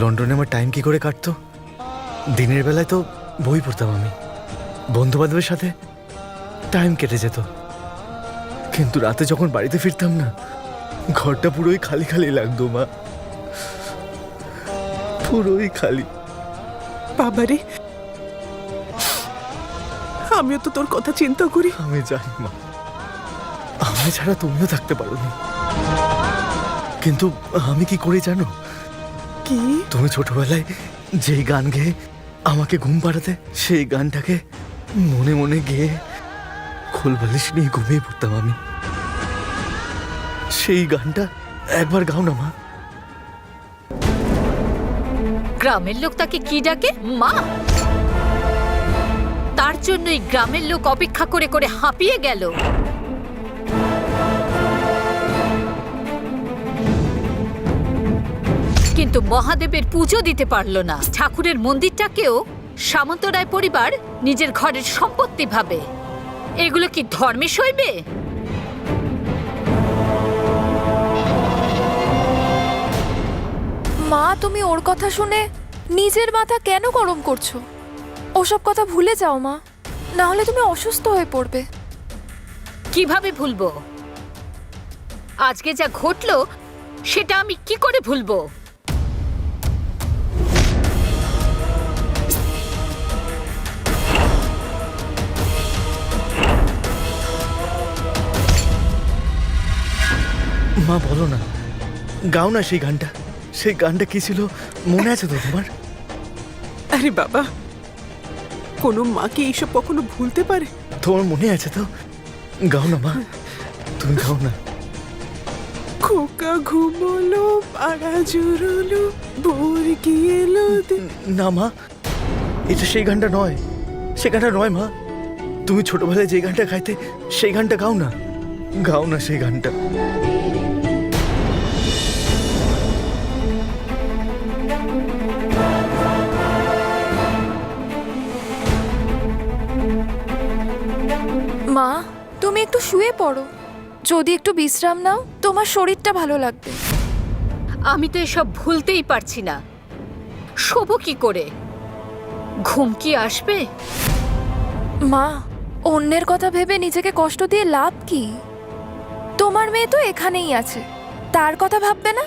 লন্ডনে আমার টাইম কি করে কাটতো? দিনের বেলায় তো বই পড়তাম আমি, বন্ধু বান্ধবের সাথে টাইম কেটে যেত। কিন্তু রাতে যখন বাড়িতে ফিরতাম না, ঘরটা পুরোই খালি খালি লাগতো মা, পুরোই খালি। বাবারে, আমিও তো তোর কথা চিন্তা করি। আমি জানি মা, আমি ছাড়া তুমিও থাকতে পারোনি, কিন্তু আমি কি করে জানো? কি? তুমি ছোটবেলায় যেই গান গেয়ে আমাকে ঘুম পাড়াতে, সেই গানটাকে মনে মনে গেয়ে খোলবালিশ নিয়ে ঘুমিয়ে পড়তাম আমি। সেই গানটা একবার গাও না মা। গ্রামের লোক তাকে কি ডাকে? মা। তার জন্যই গ্রামের লোক অপেক্ষা করে করে হাঁপিয়ে গেল। কিন্তু মহাদেবের পুজো দিতে পারল না। ঠাকুরের মন্দিরটাকেও সামন্তরায় পরিবার নিজের ঘরের সম্পত্তি ভাবে। এগুলো কি ধর্মে সইবে? মা, তুমি ওর কথা শুনে নিজের মাথা কেন গরম করছো? ওসব কথা ভুলে যাও মা, না হলে তুমি অসুস্থ হয়ে পড়বে। কিভাবে ভুলবো? আজকে যা ঘটলো সেটা আমি কি করে ভুলবো? মা বলো না, গাও না সেই গানটা। সেই গানটা কি ছিল মনে আছে তো তোমার? আরে বাবা, কোনো মাকে এইসব কখনো ভুলতে পারে? তোমার মনে আছে তো? গাও না মা, তুমি গাও না। খোকা ঘুমোলো, পাড়া জুড়োলো, ভোর গিয়েলো। না মা, এটা সেই গানটা নয়, সে গানটা নয় মা। তুমি ছোটবেলায় যে গানটা গাইতে, সেই গানটা গাও না। গাও না সেই গানটা। মা, তুমি একটু শুয়ে পড়ো। যদি একটু বিশ্রাম নাও, তোমার শরীরটা ভালো লাগবে। আমি তো এসব ভুলতেই পারছি না। শোবো কি করে? ঘুম কি আসবে? মা, অন্যের কথা ভেবে নিজেকে কষ্ট দিয়ে লাভ কি? তোমার মেয়ে তো এখানেই আছে, তার কথা ভাববে না?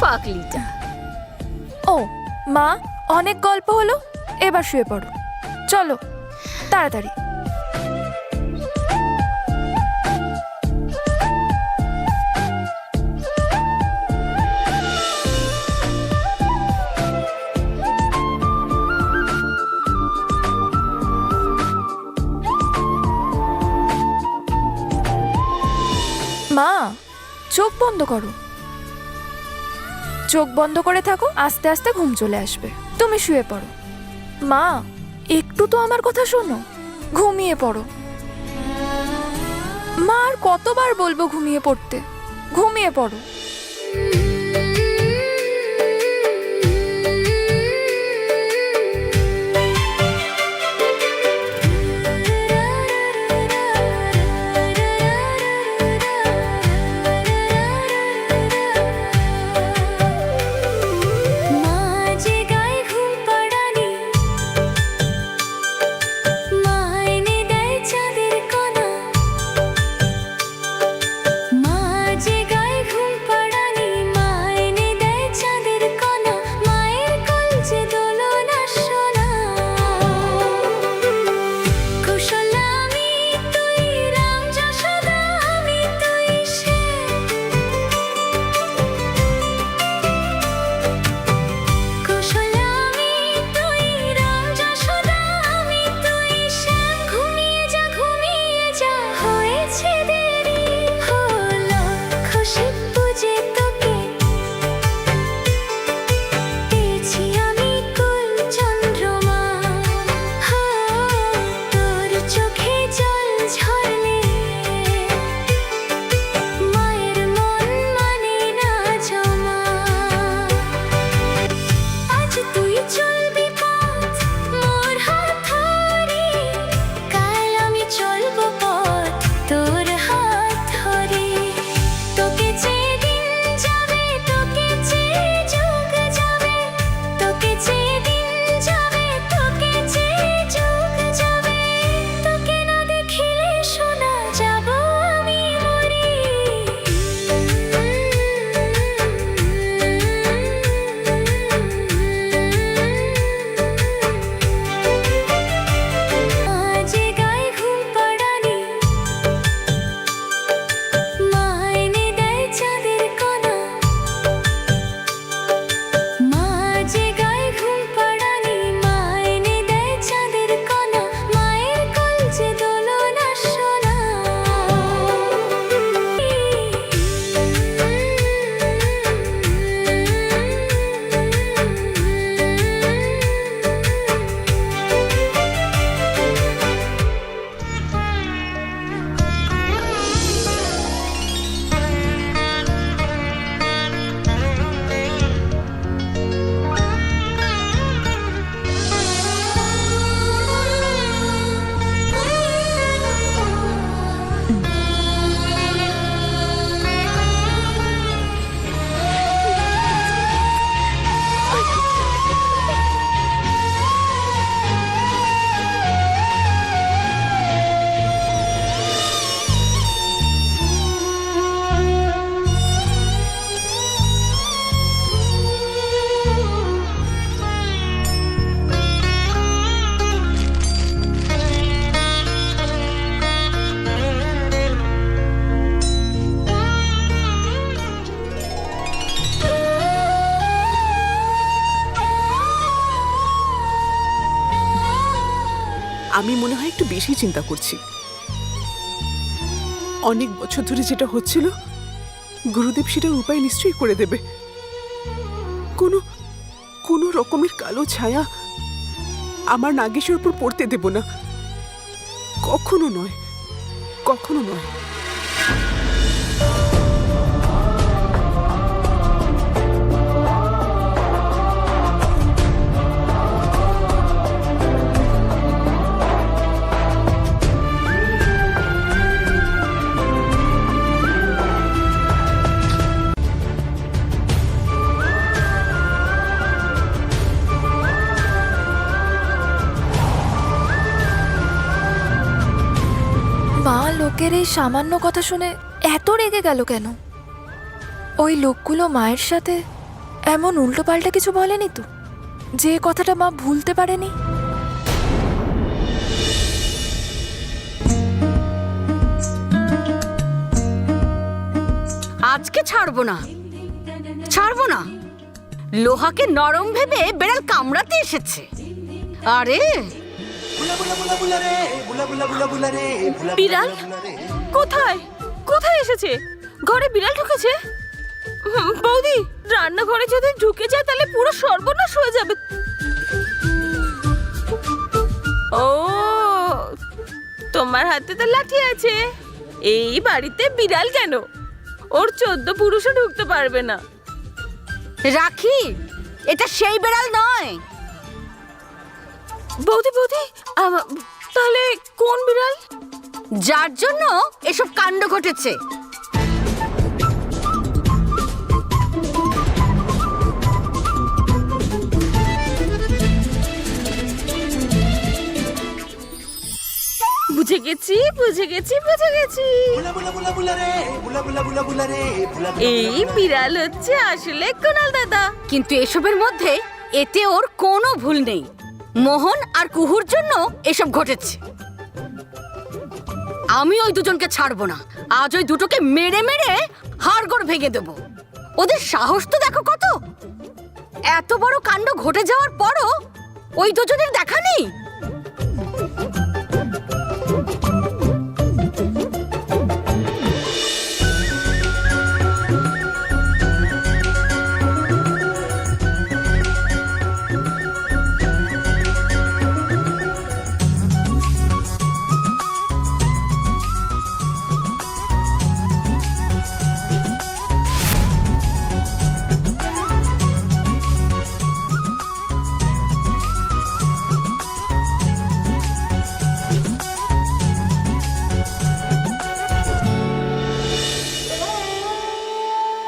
পাগলিটা। ও মা, অনেক গল্প হলো, এবার শুয়ে পড়ো। চলো তাড়াতাড়ি। মা, চোখ বন্ধ করো। চোখ বন্ধ করে থাকো, আস্তে আস্তে ঘুম চলে আসবে। তুমি শুয়ে পড়ো। মা, একটু তো আমার কথা শোনো, ঘুমিয়ে পড়ো। মা, আর কতবার বলবো ঘুমিয়ে পড়তে? ঘুমিয়ে পড়ো। মা যে গায়ে ঘুম আমি মনে হয় একটু বেশি চিন্তা করছি। অনেক বছর ধরে যেটা হচ্ছিল, গুরুদেব সেটার উপায় নিশ্চয়ই করে দেবে। কোনো কোনো রকমের কালো ছায়া আমার নাগেশের উপর পড়তে দেব না, কখনো নয়, কখনো নয়। মা লোকের এই সামান্য কথা শুনে এত রেগে গেল কেন? ওই লোকগুলো মায়ের সাথে এমন উল্টোপাল্টা কিছু বলেনি তো, যে কথাটা মা ভুলতে পারেনি? আজকে ছাড়বো না, ছাড়বো না। লোহাকে নরম ভেবে বেড়াল কামড়াতে এসেছে। আরে বিড়াল কোথায় কোথায় এসেছে? ঘরে বিড়াল ঢুকেছে? বৌদি, রান্নাঘরে যদি ঢুকে যায় তাহলে পুরো সর্বনাশ হয়ে যাবে। ও, তোমার হাতে তো লাঠি আছে। এই বাড়িতে বিড়াল কেন? ওর 14 পুরুষও ঢুকতে পারবে না। রাখি, এটা সেই বেড়াল নয়। বৌদি বৌদি, তাহলে কোন বিড়াল? যার জন্য এসব কাণ্ড ঘটেছে। বুঝে গেছি বুঝে গেছি বুঝে গেছি। এই বিড়াল হচ্ছে আসলে কুনাল দাদা। কিন্তু এসবের মধ্যে এতে ওর কোনো ভুল নেই। মোহন আর কুহুর জন্য এসব ঘটেছে। আমি ওই দুজনকে ছাড়বো না। আজ ওই দুটোকে মেরে মেরে হাড়গোড় ভেঙে দেব। ওদের সাহস তো দেখো কত! এত বড় কাণ্ড ঘটে যাওয়ার পরও ওই দুজনের দেখা নেই।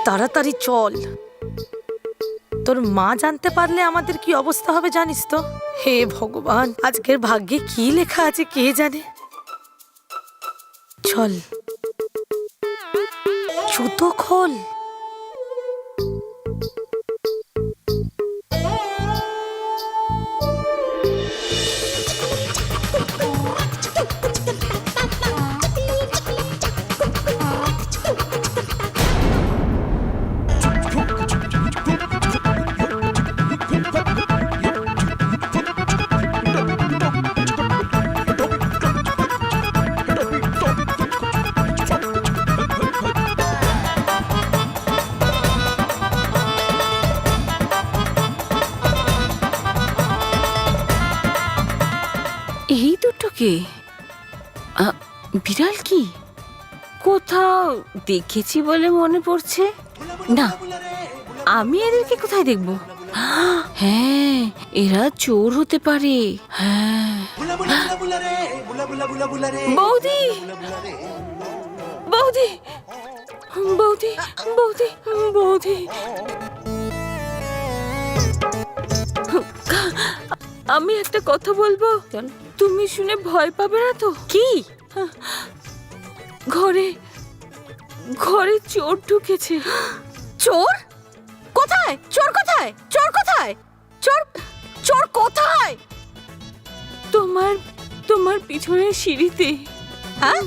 তাড়াতাড়ি চল। তোর মা জানতে পারলে আমাদের কি অবস্থা হবে জানিস তো? হে ভগবান, আজকের ভাগ্যে কি লেখা আছে কে জানে। চল, জুতো খোল। এই দুটোকে বিড়াল কি কোথাও দেখেছি বলে মনে পড়ছে না। আমি এদেরকে কোথায় দেখব? হ্যাঁ, এরা চোর হতে পারে। হ্যাঁ, বৌদি বৌদি বৌদি বৌদি বৌদি, আমি একটা কথা বলবো, তুমি শুনে ভয় পাবে না তো? কি? ঘরে ঘরে চোর ঢুকেছে। চোর কোথায়? চোর কোথায়? চোর কোথায়? চোর চোর কোথায়? তোমার তোমার পিছনের সিঁড়িতে। হ্যাঁ,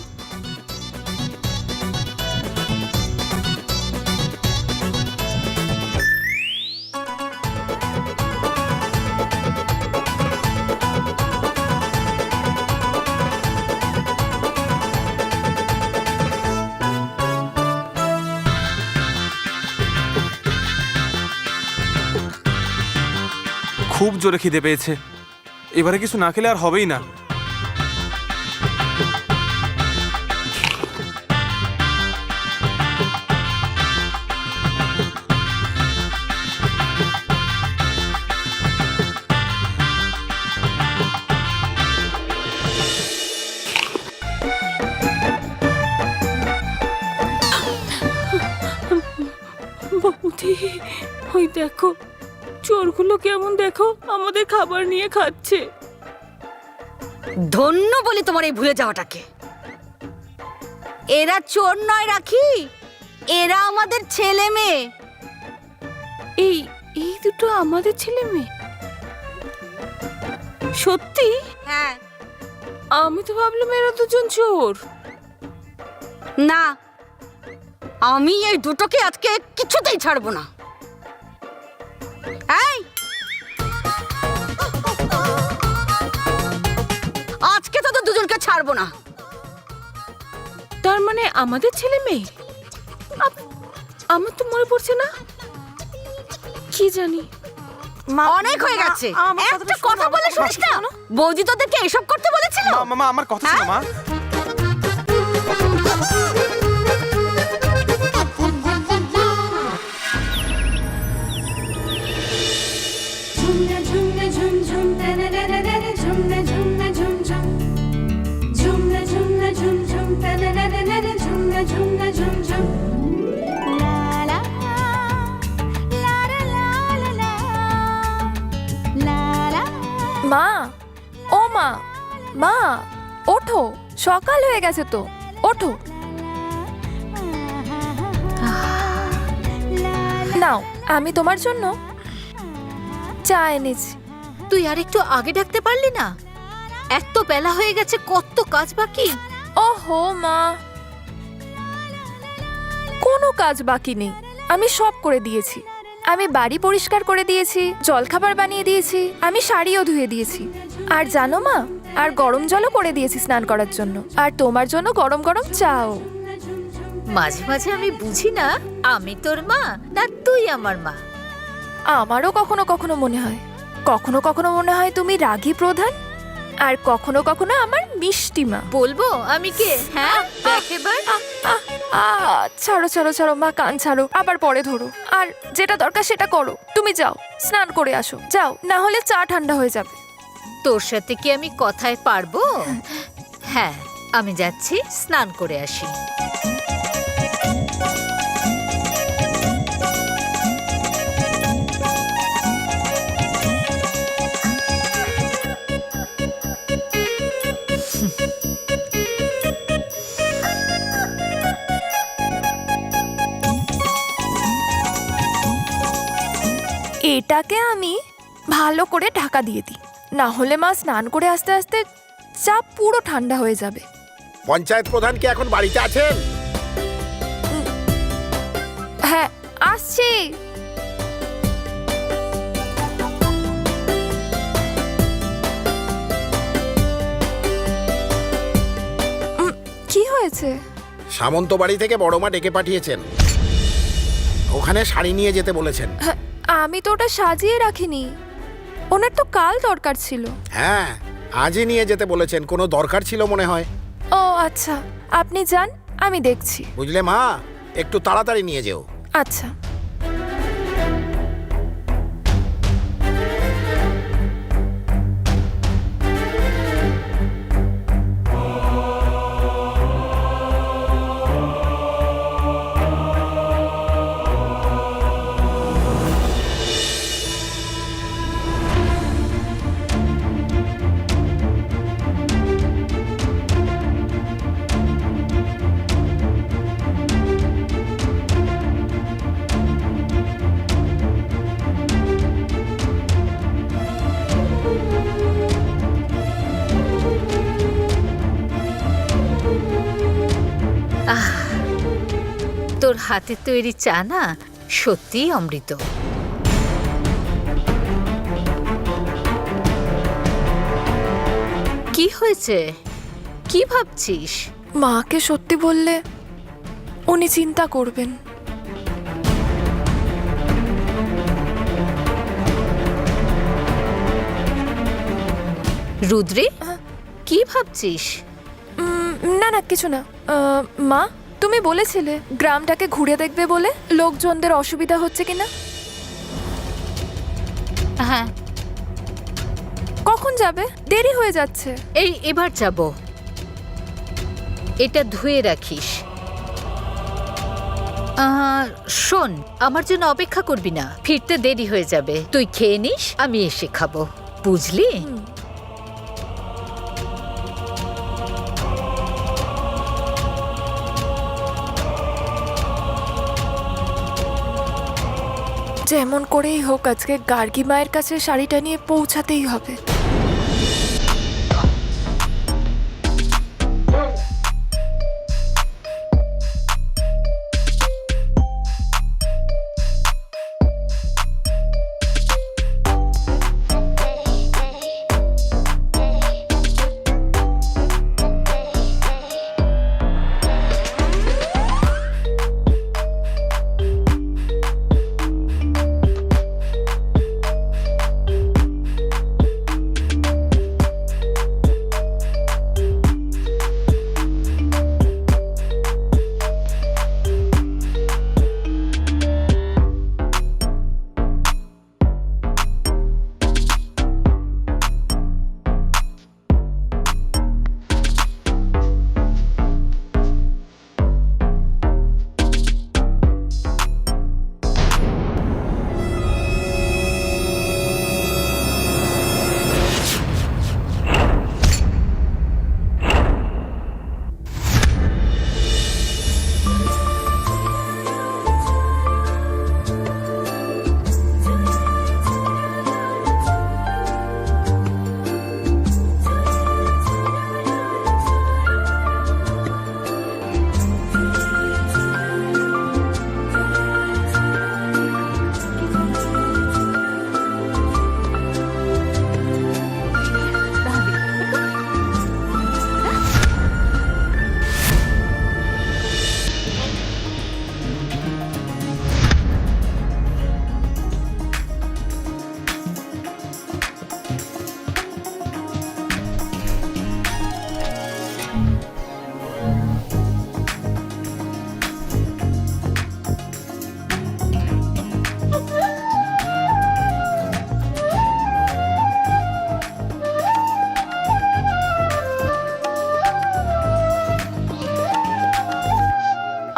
খুব জোরে খিদে পেয়েছে, এবারে কিছু না খেলে আর হবেই না। বৌদি, ওই দেখো চোরগুলো কেমন দেখো আমাদের খাবার নিয়ে খাচ্ছে। ধন্য বলি তোমার এই ভুলে যাওয়াটাকে। এরা চোর নয় রাখি, এরা আমাদের ছেলে মেয়ে। এই এই দুটো আমাদের ছেলে মেয়ে? সত্যি? হ্যাঁ। আমি তো ভাবলাম এরা দুজন চোর। না, আমি এই দুটোকে আজকে কিছুতেই ছাড়বো না। এই, আজকে তোদের দুজনকে ছাড়বো না। তার মানে আমাদের ছেলে মেয়ে? আমার তো মনে পড়ছে না, কি জানি। অনেক হয়ে গেছে, একটা কথা বলে শুনিস না? বৌদি তোদেরকে এসব করতে বলেছিল? মা, আমার কথা শোনো মা। মা, ও মা, মা ওঠো, সকাল হয়ে গেছে তো, ওঠো। নাও, আমি তোমার জন্য চা এনেছি। তুই আর একটু আগে ডাকতে পারলি না? এত বেলা হয়ে গেছে, কত কাজ বাকি। ওহো মা, কোনো কাজ বাকি নেই, আমি সব করে দিয়েছি। আমি বাড়ি পরিষ্কার করে দিয়েছি, জলখাবার বানিয়ে দিয়েছি, আমি শাড়িও ধুয়ে দিয়েছি। আর জানো মা, আর গরম জলও করে দিয়েছি স্নান করার জন্য, আর তোমার জন্য গরম গরম চাও। মাঝে মাঝে আমি বুঝি না আমি তোর মা না তুই আমার মা। আমারও কখনো কখনো মনে হয়, কখনো কখনো মনে হয় তুমি রাগী প্রধান, আর কখনো কখনো আমার মিষ্টি মা। বলবো আমি কে? হ্যাঁ, দেখ এবার। ছাড়ো ছাড়ো ছাড়ো মা, কান ছাড়ো, আবার পরে ধরো। আর যেটা দরকার সেটা করো, তুমি যাও স্নান করে আসো, যাও, না হলে চা ঠান্ডা হয়ে যাবে। তোর সাথে কি আমি কথায় পারবো? হ্যাঁ, আমি যাচ্ছি, স্নান করে আসি। এটাকে আমি ভালো করে ঢাকা দিয়ে দিই, না হলে মা স্নান করে আস্তে আস্তে চা পুরো ঠান্ডা হয়ে যাবে। পঞ্চায়েত প্রধান কি এখন বাড়িতে আছেন? হ্যাঁ, আসছি। কি হয়েছে? সামন্ত বাড়ি থেকে বড় মা ডেকে পাঠিয়েছেন, ওখানে শাড়ি নিয়ে যেতে বলেছেন। হ্যাঁ, আমি তো ওটা সাজিয়ে রাখিনি, ওনার তো কাল দরকার ছিল। হ্যাঁ, আজই নিয়ে যেতে বলেছেন, কোনো দরকার ছিল মনে হয়। ও আচ্ছা, আপনি যান, আমি দেখছি। বুঝলে মা, একটু তাড়াতাড়ি নিয়ে যেও। আচ্ছা। তোর হাতের তৈরি চা না সত্যিই অমৃত। কি হয়েছে? কি ভাবছিস? মাকে সত্যি বললে উনি চিন্তা করবেন। রুদ্রি কি ভাবছিস? না না কিছু না। মা, তুমি বলেছিলে গ্রামটাকে ঘুরে দেখবে বলে, লোকজনদের অসুবিধা হচ্ছে কিনা। হ্যাঁ, কখন যাবে? দেরি হয়ে যাচ্ছে। এবার যাব। এটা ধুয়ে রাখিস। শোন, আমার জন্য অপেক্ষা করবি না, ফিরতে দেরি হয়ে যাবে। তুই খেয়ে নিস, আমি এসে খাবো, বুঝলি? যেমন করেই হোক আজকে গার্গী মায়ের কাছে শাড়িটা নিয়ে পৌঁছাতেই হবে।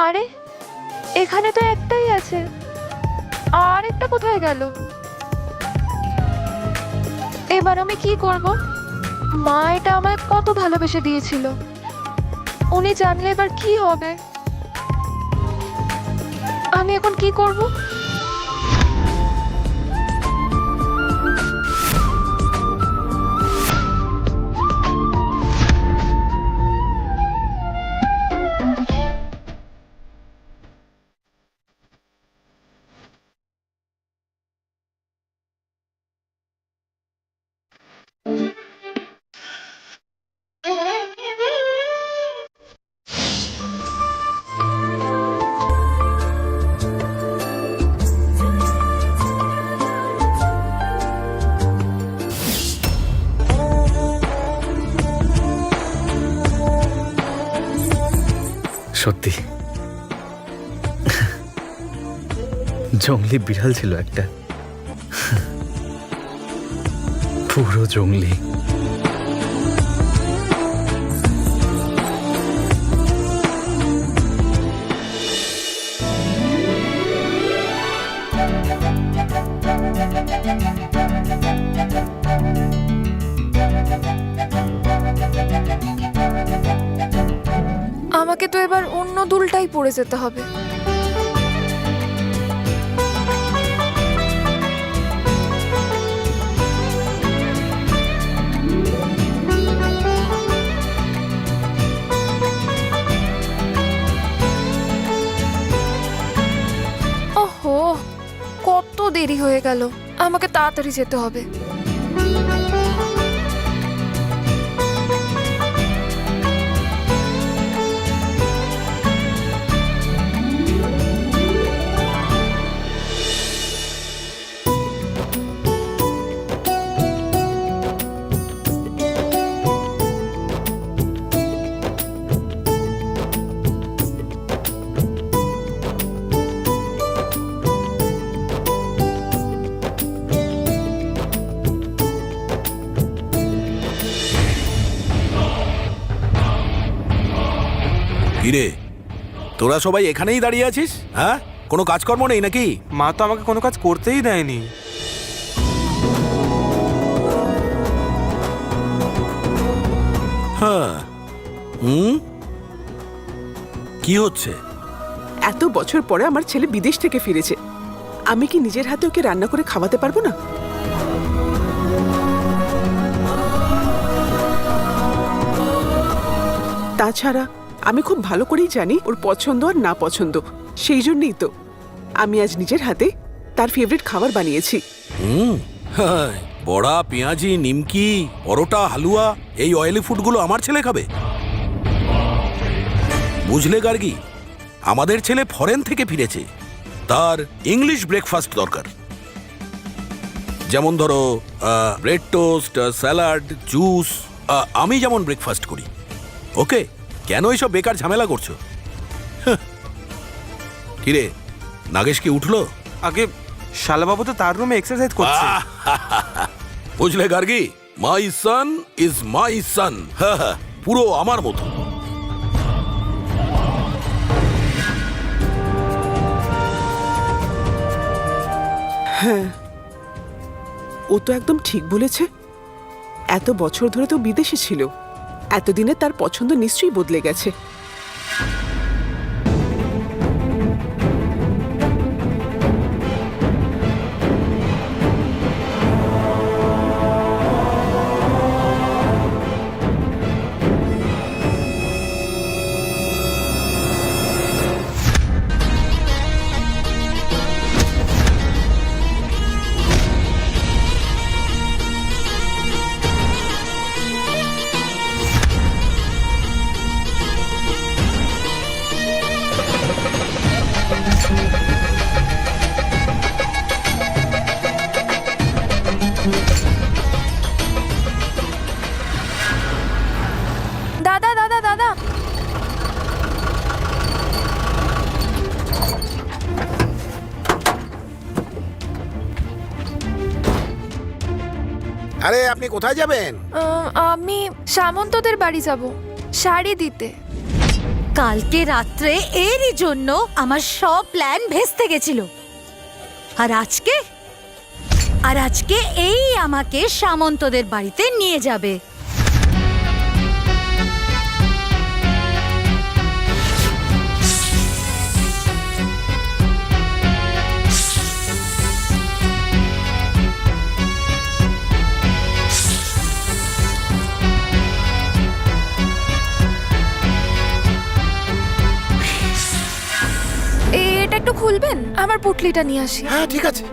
আরে এখানে তো একটাই আছে, আর একটা কোথায় গেল? এবার আমি কি করব? মা এটা আমায় কত ভালোবেসে দিয়েছিল, উনি জানলে এবার কি হবে? আমি এখন কি করব? সত্যি জঙ্গলি বিড়াল ছিল একটা, পুরো জঙ্গলি। আমাকে তো এবার অন্য দুলটাই পড়ে যেতে হবে। ওহো, কত দেরি হয়ে গেল, আমাকে তাড়াতাড়ি যেতে হবে। কিরে, তোরা সবাই এখানেই দাঁড়িয়ে আছিস? হ্যাঁ, কোনো কাজকর্ম নেই নাকি? মা তো আমাকে কোনো কাজ করতেই দেয়নি। হ্যাঁ। কি হচ্ছে? এত বছর পরে আমার ছেলে বিদেশ থেকে ফিরেছে, আমি কি নিজের হাতে ওকে রান্না করে খাওয়াতে পারবো না? তাছাড়া আমি খুব ভালো করেই জানি ওর পছন্দ আর না পছন্দ। সেই জন্যই তো আমি আজ নিজের হাতে তার ফেভারিট খাবার বানিয়েছি। হ্যাঁ, বড়া, পেঁয়াজি, নিমকি, পরোটা, হালুয়া, এই অয়েলি ফুডগুলো আমার ছেলে খাবে? বুঝলে গার্গী, আমাদের ছেলে ফরেন থেকে ফিরেছে, তার ইংলিশ ব্রেকফাস্ট দরকার। যেমন ধরো ব্রেড টোস্ট, স্যালাড, জুস। আমি যেমন ব্রেকফাস্ট করি। ওকে, কেন এইসব বেকার ঝামেলা করছো? কিরে, নাগেশ কি উঠলো? আগে শালাবাবু তো তার রুমে এক্সারসাইজ করছে। বুঝলে গার্গী, মাই সান ইজ মাই সান। পুরো আমার মতো। ও তো একদম ঠিক বলেছে। এত বছর ধরে তো বিদেশে ছিল, এতদিনে তার পছন্দ নিশ্চয়ই বদলে গেছে। দাদা দাদা দাদা, আরে, আপনি কোথায় যাবেন? আমি সামন্তদের বাড়ি যাব শাড়ি দিতে। কালকে রাত্রে এরই জন্য আমার সব প্ল্যান ভেস্তে গেছিল। আর আজকে এই আমাকে সামন্তদের বাড়িতে নিয়ে যাবে। এটা একটু খুলবেন? আমার পুটলিটা নিয়ে আসি। হ্যাঁ, ঠিক আছে।